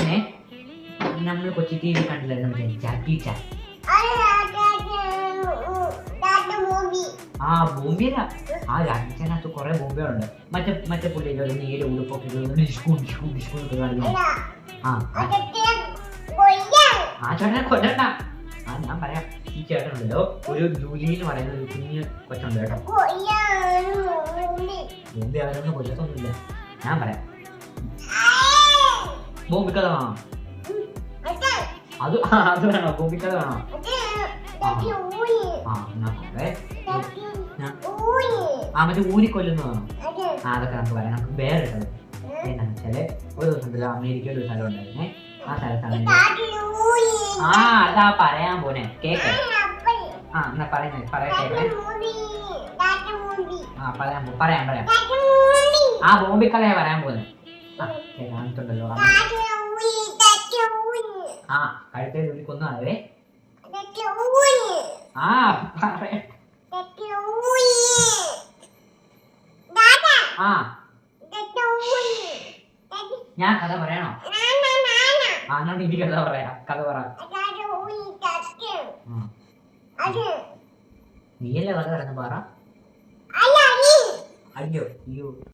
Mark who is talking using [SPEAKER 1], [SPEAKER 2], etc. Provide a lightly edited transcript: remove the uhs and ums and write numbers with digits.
[SPEAKER 1] പിന്നെ നമ്മൾ Kochi T V കണ്ടില്ലായിരുന്നു ജാക്കി ചാൻ. ആ ബോംബെയില ആ ജാക്കിച്ചാനകത്ത് കുറെ ബോംബെകളുണ്ട്. മറ്റേ പുള്ളിയിലെ നീല ഉടുപ്പൊക്കെ കാണിക്കുന്നു. ആ ചേട്ടനെ കൊല്ലണ്ട. ഞാൻ പറയാം, ഈ ചേട്ടനുണ്ടല്ലോ ഒരു ജൂലി എന്ന് പറയുന്ന ഒരു കുഞ്ഞ് കൊച്ചുണ്ട് കേട്ടോ. ബോംബെ അവരൊന്നും കൊല്ലത്തൊന്നുമില്ല. ഞാൻ പറയാം, ബോംബിക്കഥ വേണോ? അത് വേണോ? ബോംബിക്കഥ വേണോ? മറ്റേ ഊരിക്കൊല്ലുന്നതാണോ? അതൊക്കെ നമുക്ക് പറയാം. നമുക്ക് വേറെ ഇട്ടത് എന്താണെന്ന് വെച്ചാല്, ഒരു ദിവസം അമേരിക്കയിൽ ഒരു സ്ഥലം ഉണ്ടായിരുന്നേ. ആ സ്ഥലത്താണ് അതാ പറയാൻ പോനെ. കേക്ക് എന്നാ പറയട്ടെ. പറയാം ആ ബോംബിക്കഥയാ പറയാൻ പോന്നെ. കേൾക്കാനിട്ടുണ്ടല്ലോ. കഴുത്തേൽ കൊന്നു ആവേ. ഞാൻ കഥ പറയണോ? എന്നാ എനിക്ക് കഥ പറയാ. കഥ പറ. നീയല്ലേ കഥ പറയുന്ന പറ. അയ്യോ